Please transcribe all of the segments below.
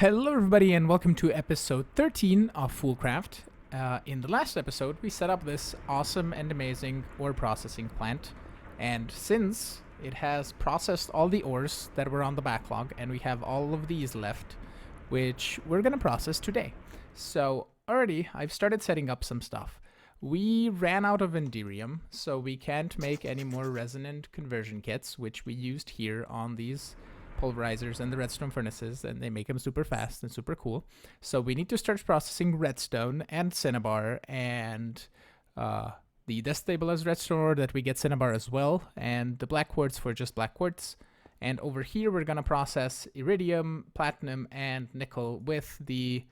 Hello everybody and welcome to episode 13 of Foolcraft. In the last episode we set up this awesome and amazing ore processing plant, and since it has processed all the ores that were on the backlog and we have all of these left, which we're gonna process today. So already I've started setting up some stuff. We ran out of Enderium, so we can't make any more resonant conversion kits, which we used here on these pulverizers and the redstone furnaces, and they make them super fast and super cool. So we need to start processing redstone and cinnabar and the destabilized redstone ore that we get cinnabar as well, and the black quartz for just black quartz. And over here we're gonna process iridium, platinum, and nickel with the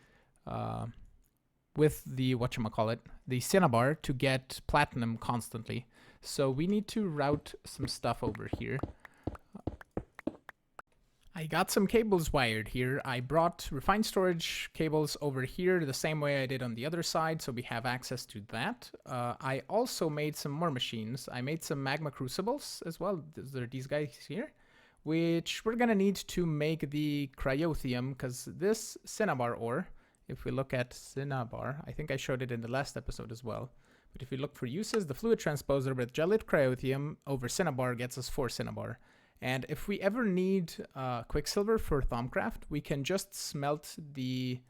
whatchamacallit, the cinnabar to get platinum constantly. So we need to route some stuff over here. I got some cables wired here. I brought refined storage cables over here the same way I did on the other side, so we have access to that. I also made some more machines. I made some magma crucibles as well. There are these guys here, which we're gonna need to make the cryothium, because this cinnabar ore, if we look at cinnabar, I think I showed it in the last episode as well, but if we look for uses, the fluid transposer with gelid cryothium over cinnabar gets us 4 cinnabar. And if we ever need quicksilver for Thaumcraft, we can just smelt the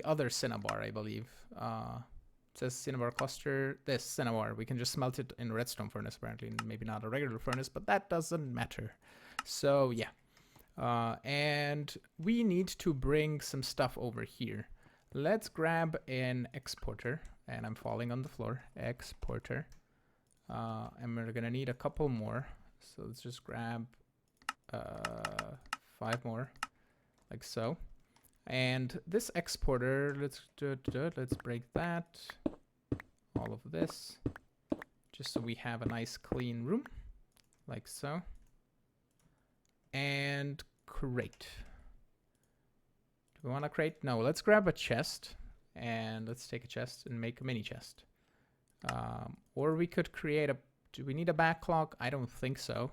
other cinnabar, I believe. It says cinnabar cluster, this cinnabar. We can just smelt it in a redstone furnace, apparently, and maybe not a regular furnace, but that doesn't matter. So yeah. And we need to bring some stuff over here. Let's grab an exporter, and I'm falling on the floor. Exporter. And we're gonna need a couple more. So let's just grab 5 more, like so. And this exporter, let's break that, all of this, just so we have a nice clean room, like so. And crate. Do we want a crate? No, let's grab a chest, and let's take a chest and make a mini chest. Or we could create a, do we need a backlog? I don't think so.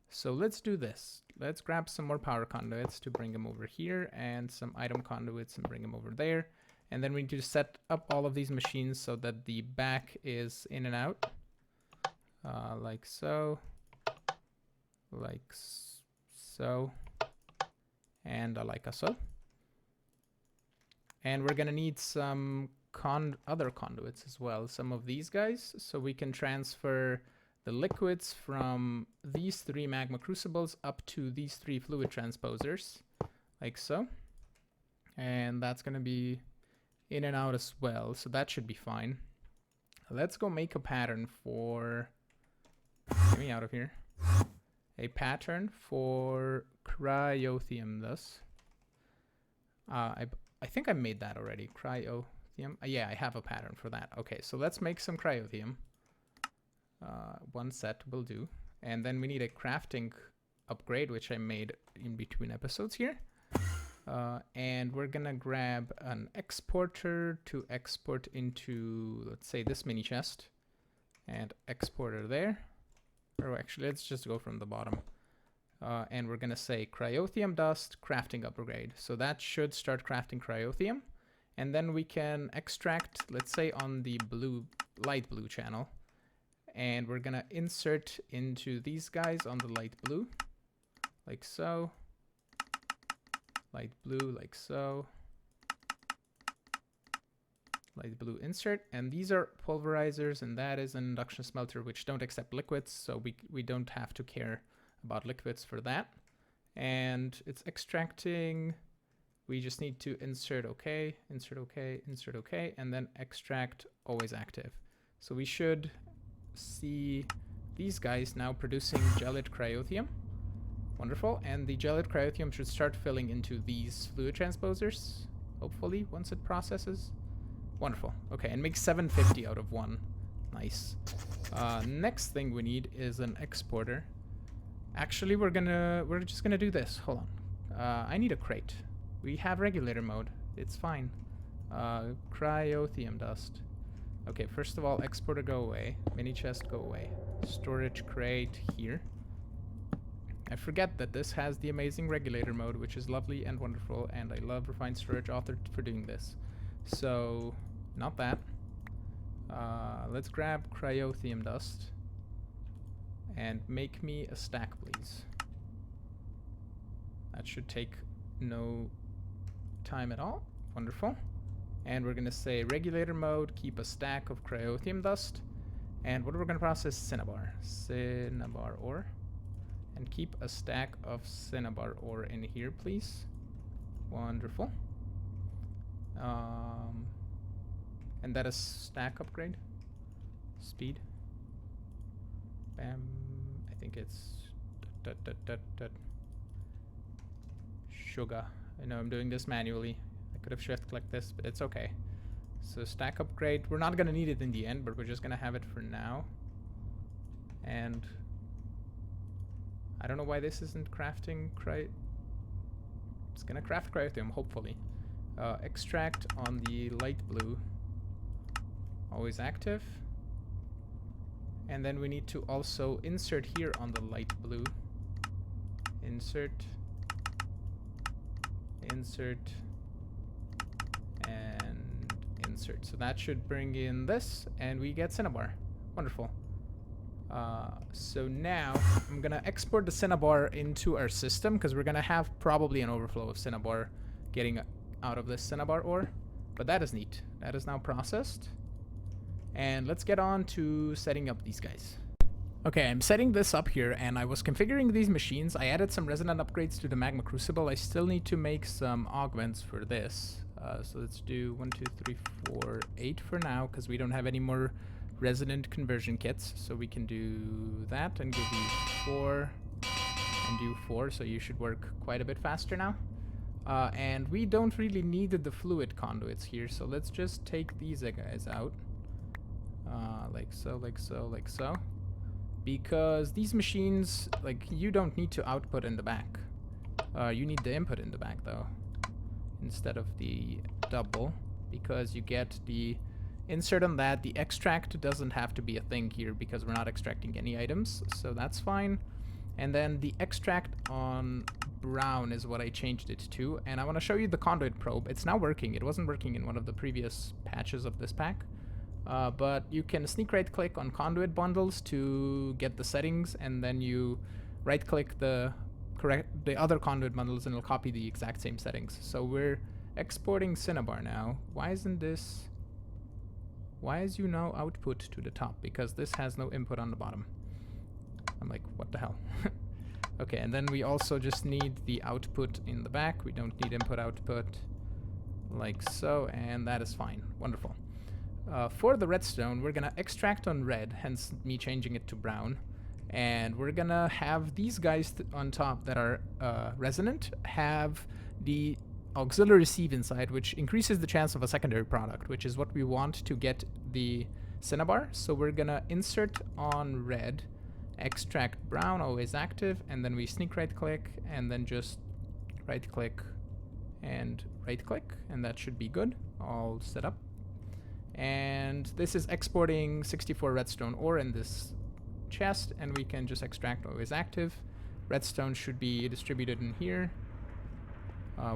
So let's do this. Let's grab some more power conduits to bring them over here, and some item conduits and bring them over there. And then we need to set up all of these machines so that the back is in and out. Like so. Like so. And like so. And we're gonna need some other conduits as well. Some of these guys, so we can transfer the liquids from these 3 magma crucibles up to these 3 fluid transposers, like so. And that's gonna be in and out as well, so that should be fine. Let's go make a pattern for, get me out of here, a pattern for cryothium thus. I think I made that already, cryothium. Yeah, I have a pattern for that. Okay, so let's make some cryothium. 1 set will do. And then we need a crafting upgrade, which I made in between episodes here. And we're gonna grab an exporter to export into, let's say, this mini chest. And exporter there. Or actually, let's just go from the bottom. And we're gonna say cryothium dust, crafting upgrade. So that should start crafting cryothium. And then we can extract, let's say, on the light blue channel. And we're gonna insert into these guys on the light blue, like so. Light blue, like so. Light blue insert. And these are pulverizers, and that is an induction smelter, which don't accept liquids, so we don't have to care about liquids for that. And it's extracting. We just need to insert OK, insert OK, insert OK, and then extract always active. So we should see these guys now producing gelid cryothium. Wonderful. And the gelid cryothium should start filling into these fluid transposers, hopefully, once it processes. Wonderful. Okay, and make 750 out of 1. Nice. Next thing we need is an exporter. Actually, we're just gonna do this. Hold on. I need a crate. We have regulator mode. It's fine. Cryothium dust. Okay, first of all, exporter go away. Mini chest go away. Storage crate here. I forget that this has the amazing regulator mode, which is lovely and wonderful, and I love Refined Storage Author for doing this. So, not that. Let's grab Cryotheum Dust and make me a stack, please. That should take no time at all. Wonderful. And we're gonna say regulator mode, keep a stack of Cryotheum Dust. And what we're gonna process? Cinnabar. Cinnabar ore. And keep a stack of cinnabar ore in here, please. Wonderful. And that is stack upgrade. Speed. Bam. I think it's sugar. I know I'm doing this manually. I could have shift clicked this, but it's okay. So stack upgrade. We're not gonna need it in the end, but we're just gonna have it for now. And I don't know why this isn't crafting it's gonna craft Cryotheum, hopefully. Extract on the light blue. Always active. And then we need to also insert here on the light blue. Insert. Insert. And insert. So that should bring in this, and we get cinnabar. Wonderful. So now I'm gonna export the cinnabar into our system because we're gonna have probably an overflow of cinnabar getting out of this cinnabar ore. But that is neat. That is now processed. And let's get on to setting up these guys. Okay, I'm setting this up here, and I was configuring these machines. I added some resonant upgrades to the magma crucible. I still need to make some augments for this. So let's do 1, 2, 3, 4, 8 for now, because we don't have any more resonant conversion kits. So we can do that and give you 4 and do 4, so you should work quite a bit faster now. And we don't really need the fluid conduits here, so let's just take these guys out. Like so, like so, like so. Because these machines, like, you don't need to output in the back. You need the input in the back, though, instead of the double, because you get the insert on that. The extract doesn't have to be a thing here because we're not extracting any items, so that's fine. And then the extract on brown is what I changed it to, and I want to show you the conduit probe. It's now working. It wasn't working in one of the previous patches of this pack. But you can sneak right click on conduit bundles to get the settings, and then you right click the other conduit bundles and it'll copy the exact same settings. So we're exporting cinnabar now. Why is you now output to the top? Because this has no input on the bottom. I'm like, what the hell? Okay, and then we also just need the output in the back. We don't need input output, like so, and that is fine. Wonderful. For the redstone, we're gonna extract on red, hence me changing it to brown. And we're gonna have these guys on top that are resonant have the auxiliary sieve inside, which increases the chance of a secondary product, which is what we want to get the cinnabar. So we're gonna insert on red, extract brown, always active, and then we sneak right click, and then just right click, and that should be good, all set up. And this is exporting 64 redstone ore in this chest, and we can just extract always active. Redstone should be distributed in here.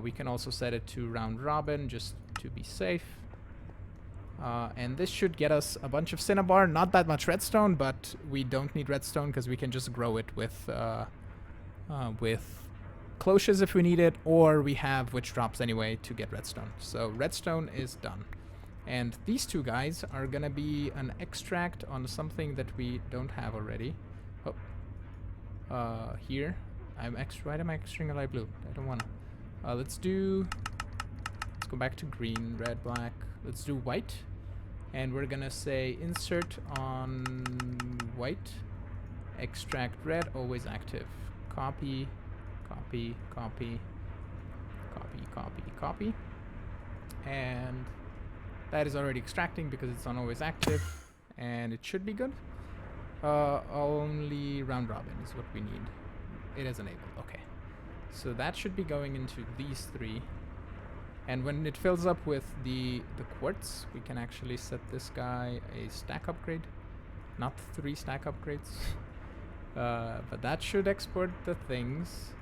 We can also set it to round robin just to be safe. And this should get us a bunch of cinnabar, not that much redstone, but we don't need redstone because we can just grow it with cloches if we need it, or we have witch drops anyway to get redstone. So redstone is done. And these two guys are gonna be an extract on something that we don't have already. Oh, here. Why am I extracting a light blue? I don't wanna. Let's go back to green, red, black. Let's do white. And we're gonna say insert on white, extract red, always active. Copy, copy, copy, copy, copy, copy. And that is already extracting because it's on always active, and it should be good. Only round robin is what we need. It is enabled, okay. So that should be going into these three. And when it fills up with the quartz, we can actually set this guy a stack upgrade. Not 3 stack upgrades. But that should export the things.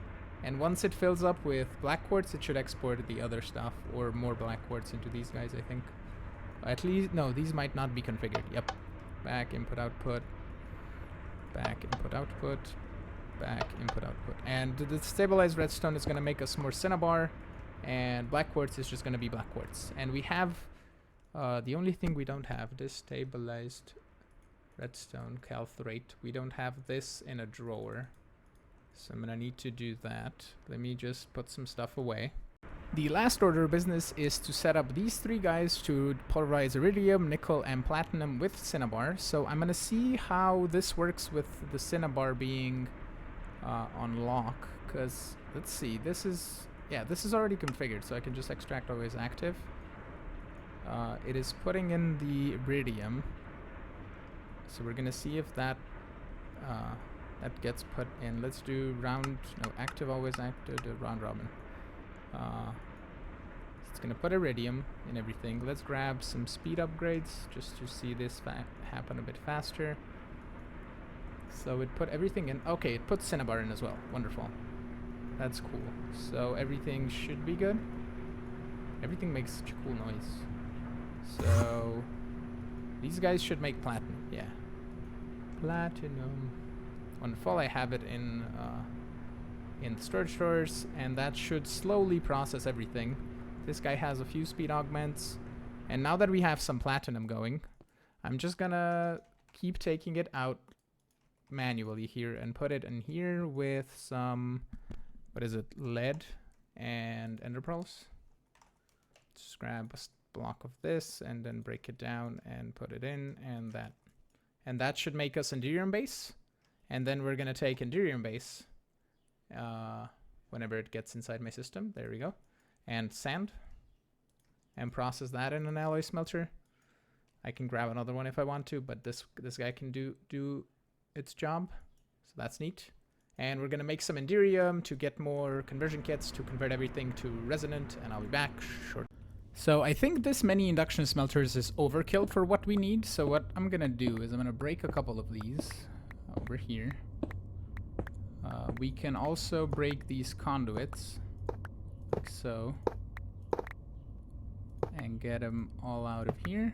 And once it fills up with black quartz, it should export the other stuff, or more black quartz into these guys, I think. At least, no, these might not be configured. Yep. Back, input, output. Back, input, output. Back, input, output. And the stabilized redstone is going to make us more cinnabar, and black quartz is just going to be black quartz. And we have, the only thing we don't have, this stabilized redstone calthrate. We don't have this in a drawer. So I'm gonna need to do that. Let me just put some stuff away. The last order of business is to set up these three guys to pulverize iridium, nickel, and platinum with cinnabar. So I'm gonna see how this works with the cinnabar being on lock. Cause let's see, this is already configured, so I can just extract always active. It is putting in the iridium. So we're gonna see if that that gets put in. Let's do active always active, round robin. It's gonna put iridium in everything. Let's grab some speed upgrades just to see this happen a bit faster. So it put everything in. Okay, it put cinnabar in as well. Wonderful. That's cool. So everything should be good. Everything makes such a cool noise. So these guys should make platinum. Yeah. Platinum. Wonderful. I have it in the storage drawers, and that should slowly process everything. This guy has a few speed augments, and now that we have some platinum going, I'm just gonna keep taking it out manually here and put it in here with some, what is it, lead and ender pearls. Just grab a block of this and then break it down and put it in, and that should make us Enderium base. And then we're gonna take Enderium base whenever it gets inside my system. There we go. And sand, and process that in an alloy smelter. I can grab another one if I want to, but this guy can do its job. So that's neat. And we're gonna make some Enderium to get more conversion kits to convert everything to resonant, and I'll be back shortly. So I think this many induction smelters is overkill for what we need. So what I'm gonna do is I'm gonna break a couple of these over here. We can also break these conduits, like so, and get them all out of here.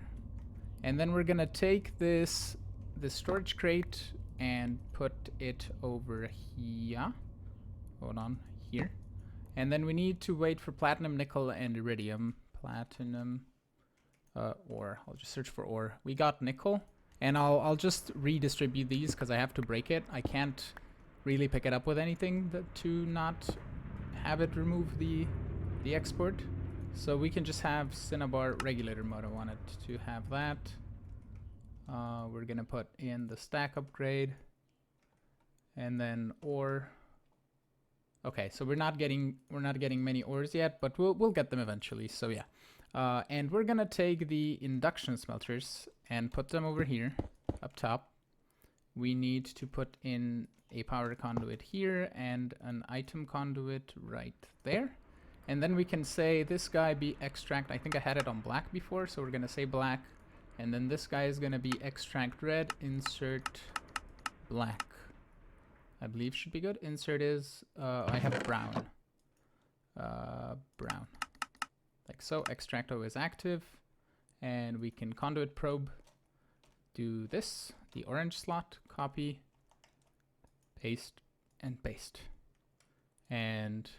And then we're gonna take this storage crate and put it over here. Hold on, here. And then we need to wait for platinum, nickel, and iridium. Platinum, ore. I'll just search for ore. We got nickel. And I'll just redistribute these because I have to break it. I can't really pick it up with anything to not have it remove the export. So we can just have cinnabar regulator mode. I wanted to have that. We're gonna put in the stack upgrade, and then ore. Okay, so we're not getting many ores yet, but we'll get them eventually. So yeah. And we're gonna take the induction smelters and put them over here up top. We need to put in a power conduit here and an item conduit right there. And then we can say this guy be extract. I think I had it on black before, so we're gonna say black. And then this guy is gonna be extract red, insert black. I believe should be good. Insert is, I have brown. Brown. Like so, extract always active, and we can conduit probe, do this, the orange slot, copy, paste, and paste. And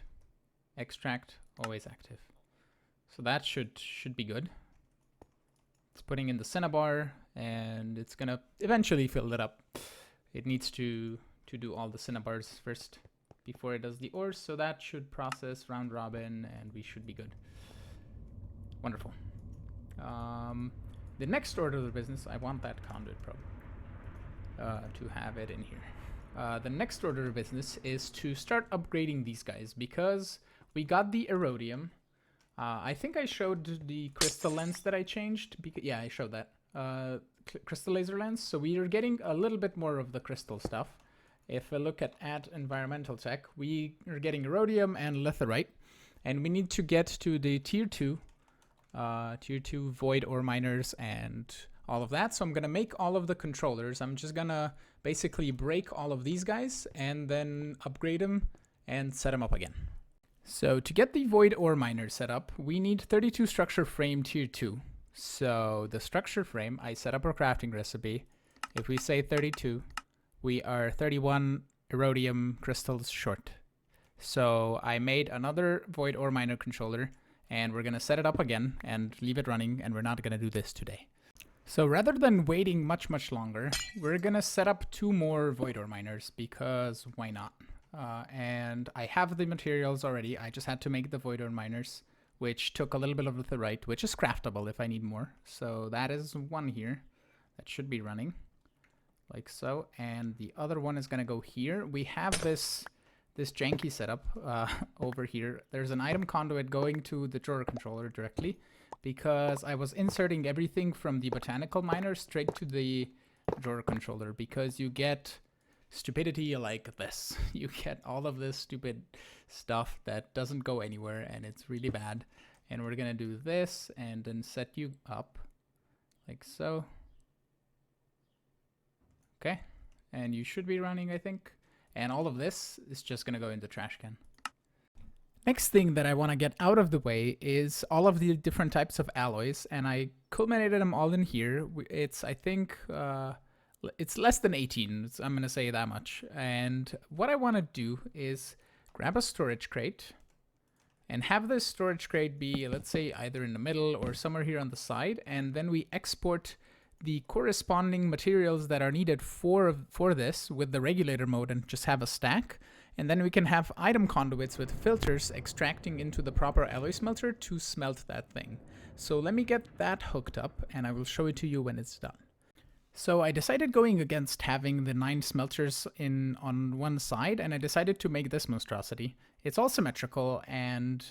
extract always active. So that should be good. It's putting in the cinnabar, and it's gonna eventually fill it up. It needs to do all the cinnabars first before it does the ores, so that should process round robin, and we should be good. Wonderful. The next order of the business, I want that conduit probe to have it in here. The next order of business is to start upgrading these guys because we got the erodium. I think I showed the crystal lens that I changed. Yeah, I showed that. Crystal laser lens. So we are getting a little bit more of the crystal stuff. If I look at environmental tech, we are getting erodium and litherite. And we need to get to the tier 2 void ore miners and all of that. So I'm gonna make all of the controllers. I'm just gonna basically break all of these guys and then upgrade them and set them up again. So to get the void ore miner set up, we need 32 structure frame tier 2. So the structure frame, I set up our crafting recipe. If we say 32, we are 31 erodium crystals short. So I made another void ore miner controller, and we're gonna set it up again and leave it running, and we're not gonna do this today. So rather than waiting much longer, we're gonna set up 2 more void ore miners, because why not? And I have the materials already. I just had to make the void ore miners, which took a little bit of the ferrite, which is craftable if I need more. So that is one here that should be running like so. And the other one is gonna go here. We have this janky setup over here. There's an item conduit going to the drawer controller directly, because I was inserting everything from the botanical miner straight to the drawer controller, because you get stupidity like this. You get all of this stupid stuff that doesn't go anywhere, and it's really bad. And we're gonna do this and then set you up like so. Okay, and you should be running, I think. And all of this is just gonna go in the trash can. Next thing that I want to get out of the way is all of the different types of alloys, and I culminated them all in here. It's, I think, it's less than 18, I'm gonna say that much. And what I want to do is grab a storage crate and have this storage crate be, let's say, either in the middle or somewhere here on the side, and then we export the corresponding materials that are needed for this with the regulator mode and just have a stack. And then we can have item conduits with filters extracting into the proper alloy smelter to smelt that thing. So let me get that hooked up and I will show it to you when it's done. So I decided going against having the 9 smelters on one side, and I decided to make this monstrosity. It's all symmetrical and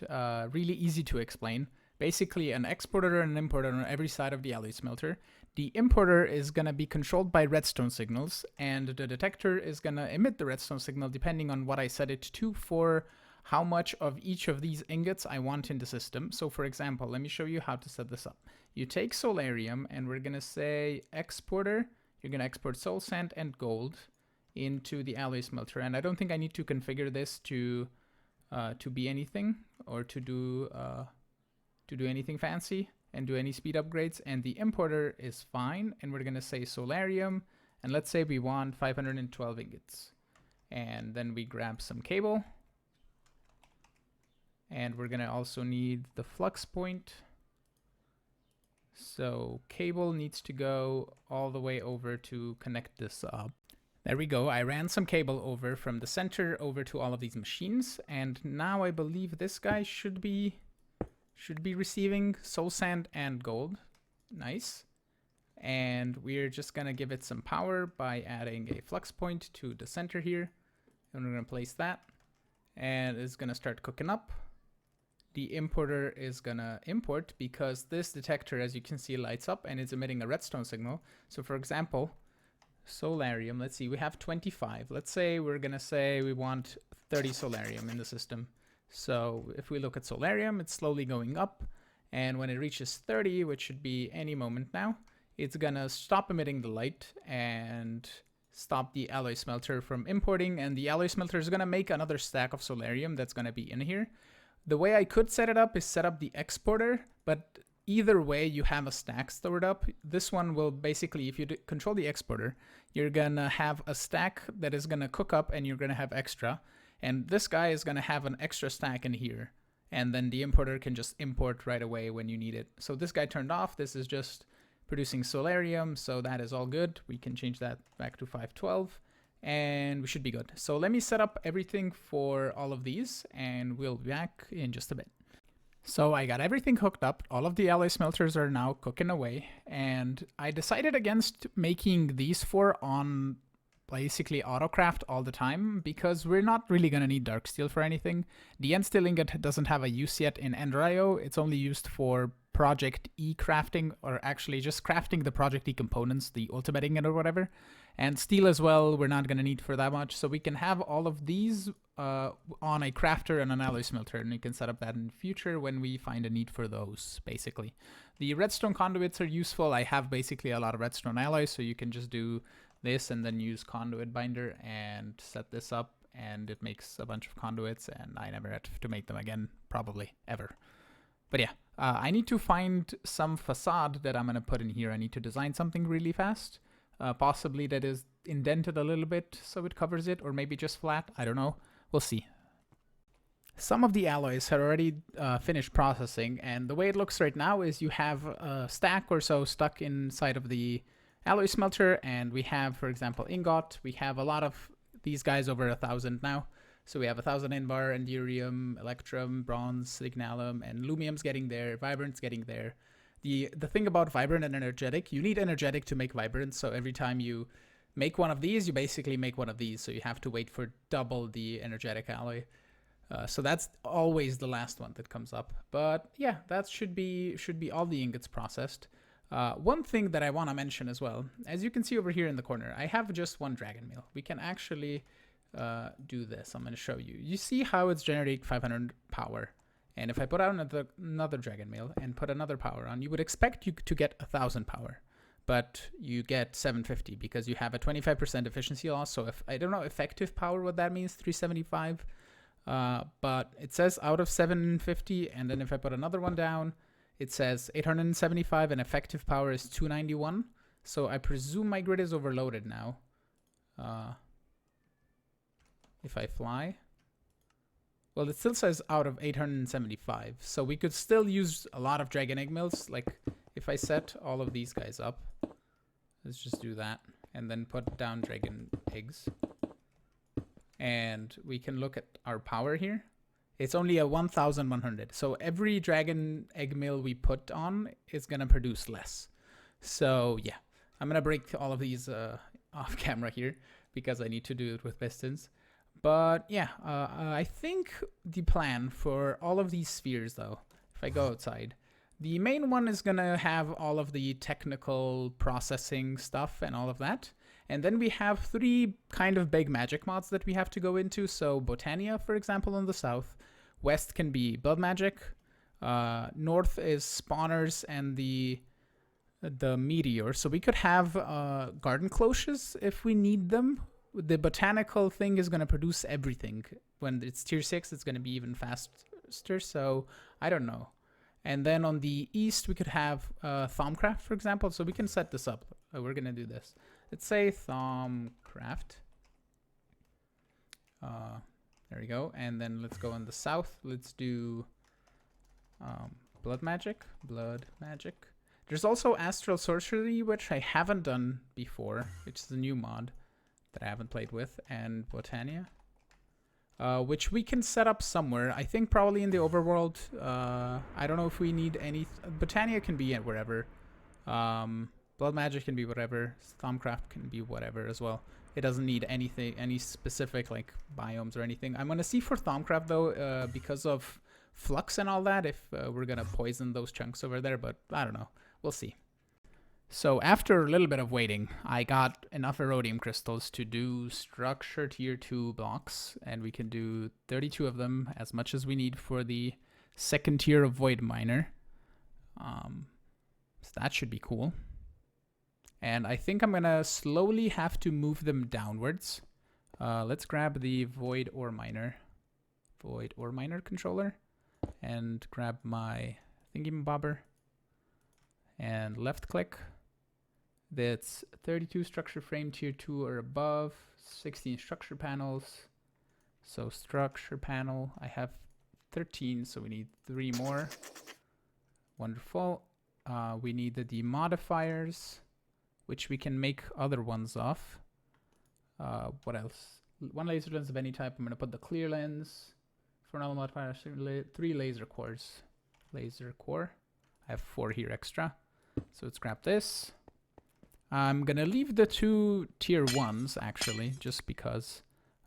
really easy to explain. Basically an exporter and an importer on every side of the alloy smelter. The importer is going to be controlled by redstone signals, and the detector is going to emit the redstone signal depending on what I set it to for how much of each of these ingots I want in the system. So for example, let me show you how to set this up. You take solarium and we're going to say exporter. You're going to export soul sand and gold into the alloy smelter. And I don't think I need to configure this to be anything or to do anything fancy and do any speed upgrades. And the importer is fine. And we're going to say solarium. And let's say we want 512 ingots. And then we grab some cable. And we're going to also need the flux point. So cable needs to go all the way over to connect this up. There we go. I ran some cable over from the center over to all of these machines. And now I believe this guy should be receiving soul sand and gold. Nice. And we're just going to give it some power by adding a flux point to the center here. And we're going to place that. And it's going to start cooking up. The importer is going to import because this detector, as you can see, lights up and it's emitting a redstone signal. So for example, solarium, let's see, we have 25. Let's say we're going to say we want 30 solarium in the system. So if we look at solarium, it's slowly going up. And when it reaches 30, which should be any moment now, it's going to stop emitting the light and stop the alloy smelter from importing. And the alloy smelter is going to make another stack of solarium that's going to be in here. The way I could set it up is set up the exporter, but either way you have a stack stored up. This one will basically, if you control the exporter, you're gonna have a stack that is gonna cook up and you're gonna have extra. And this guy is gonna have an extra stack in here. And then the importer can just import right away when you need it. So this guy turned off. This is just producing solarium, so that is all good. We can change that back to 512. And we should be good. So let me set up everything for all of these and we'll be back in just a bit. So I got everything hooked up. All of the alloy smelters are now cooking away. And I decided against making these 4 on basically autocraft all the time because we're not really going to need dark steel for anything. The end steel ingot doesn't have a use yet in Ender.io. It's only used for Project E crafting, or actually just crafting the Project E components, the ultimate ingot or whatever. And steel as well, we're not going to need for that much. So we can have all of these on a crafter and an alloy smelter, and we can set up that in the future when we find a need for those, basically. The redstone conduits are useful. I have basically a lot of redstone alloys, so you can just do this and then use conduit binder and set this up, and it makes a bunch of conduits, and I never had to make them again, probably, ever. But yeah, I need to find some facade that I'm going to put in here. I need to design something really fast. Possibly that is indented a little bit so it covers it, or maybe just flat. I don't know. We'll see. Some of the alloys have already finished processing, and the way it looks right now is you have a stack or so stuck inside of the alloy smelter, and we have, for example, ingot. We have a lot of these guys, over 1,000 now. So we have 1,000 invar, endurium, electrum, bronze, signalum, and lumium's getting there, vibrant's getting there. The thing about vibrant and energetic, you need energetic to make vibrant, so every time you make one of these, you basically make one of these, so you have to wait for double the energetic alloy. So that's always the last one that comes up. But yeah, that should be all the ingots processed. One thing that I want to mention as well, as you can see over here in the corner, I have just one dragon meal. We can actually do this. I'm going to show you. You see how it's generating 500 power. And if I put out another dragon meal and put another power on, you would expect you to get 1,000 power. But you get 750 because you have a 25% efficiency loss. So if I don't know effective power, what that means, 375. But it says out of 750. And then if I put another one down, it says 875 and effective power is 291. So I presume my grid is overloaded now. If I fly. Well, it still says out of 875. So we could still use a lot of dragon egg mills. Like if I set all of these guys up, let's just do that and then put down dragon eggs. And we can look at our power here. It's only a 1,100. So every dragon egg mill we put on is going to produce less. So yeah, I'm going to break all of these off camera here because I need to do it with pistons. But yeah, I think the plan for all of these spheres, though, if I go outside, the main one is going to have all of the technical processing stuff and all of that. And then we have 3 kind of big magic mods that we have to go into. So Botania, for example, in the south. West can be blood magic. North is spawners and the meteor. So we could have garden cloches if we need them. The botanical thing is going to produce everything. When it's tier 6, it's going to be even faster. So I don't know. And then on the east, we could have Foolcraft, for example. So we can set this up. We're going to do this. Let's say Foolcraft. There we go. And then let's go on the south. Let's do blood magic. There's also astral sorcery, which I haven't done before, which is a new mod that I haven't played with, and Botania, which we can set up somewhere. I think probably in the overworld. I don't know if we need any. Botania can be wherever. Blood magic can be whatever. Foolcraft can be whatever as well. It doesn't need anything, any specific like biomes or anything. I'm gonna see for Foolcraft though, because of flux and all that, if we're gonna poison those chunks over there. But I don't know. We'll see. So after a little bit of waiting, I got enough erodium crystals to do structure tier 2 blocks, and we can do 32 of them, as much as we need for the second tier of void miner. So that should be cool. And I think I'm gonna slowly have to move them downwards. Let's grab the void ore miner controller, and grab my thingy-bobber, and left click. That's 32 structure frame tier 2 or above, 16 structure panels. So structure panel, I have 13, so we need 3 more. Wonderful. We need the demodifiers, which we can make other ones off. What else? 1 laser lens of any type. I'm gonna put the clear lens for another modifier. 3 laser cores. Laser core. I have 4 here extra. So let's grab this. I'm gonna leave the 2 tier 1s actually, just because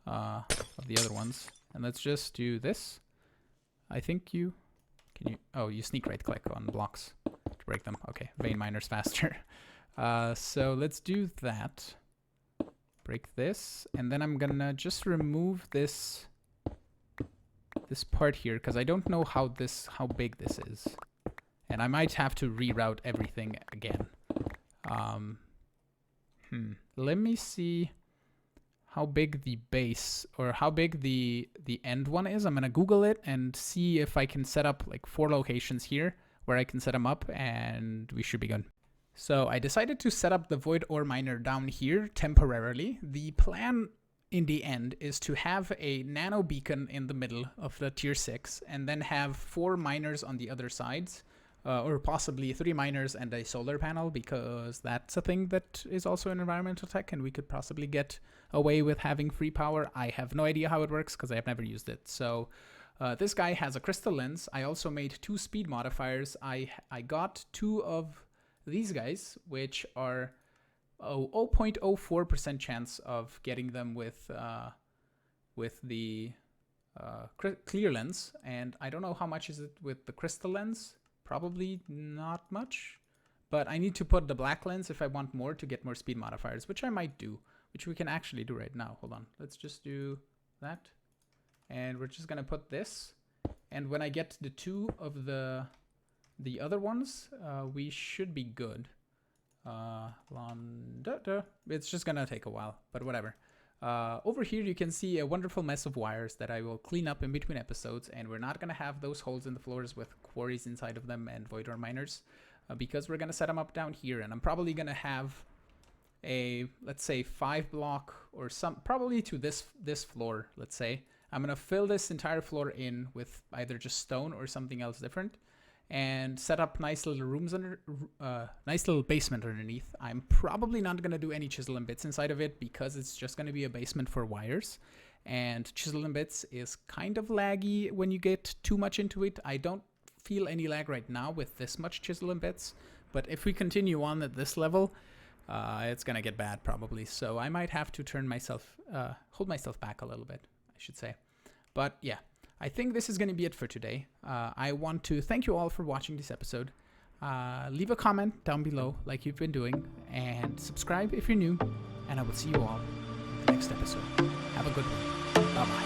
of the other ones. And let's just do this. I think you sneak right click on blocks to break them. Okay, vein miner's faster. So let's do that. break this, and then I'm gonna just remove this part here because I don't know how big this is, and I might have to reroute everything again. Let me see how big the base or how big the end one is. I'm gonna Google it and see if I can set up like 4 locations here where I can set them up, and we should be good. So I decided to set up the void ore miner down here temporarily. The plan in the end is to have a nano beacon in the middle of the tier 6 and then have 4 miners on the other sides, or possibly 3 miners and a solar panel, because that's a thing that is also in environmental tech and we could possibly get away with having free power. I have no idea how it works because I have never used it. So this guy has a crystal lens. I also made 2 speed modifiers. I got 2 of these guys, which are 0.04% chance of getting them with the clear lens, and I don't know how much is it with the crystal lens. Probably not much, but I need to put the black lens if I want more to get more speed modifiers, which I might do, which we can actually do right now. Hold on, let's just do that, and we're just gonna put this, and when I get the 2 of the other ones, we should be good. It's just gonna take a while, but whatever. Over here you can see a wonderful mess of wires that I will clean up in between episodes, and we're not gonna have those holes in the floors with quarries inside of them and void ore miners, because we're gonna set them up down here, and I'm probably gonna have a, let's say, 5 block or probably to this floor. Let's say I'm gonna fill this entire floor in with either just stone or something else different, and set up nice little rooms under, nice little basement underneath. I'm probably not gonna do any chisel and bits inside of it because it's just gonna be a basement for wires, and chisel and bits is kind of laggy when you get too much into it. I don't feel any lag right now with this much chisel and bits, but if we continue on at this level, it's gonna get bad probably. So I might have to hold myself back a little bit, I should say. But yeah, I think this is going to be it for today. I want to thank you all for watching this episode. Leave a comment down below like you've been doing, and subscribe if you're new, and I will see you all in the next episode. Have a good one. Bye-bye.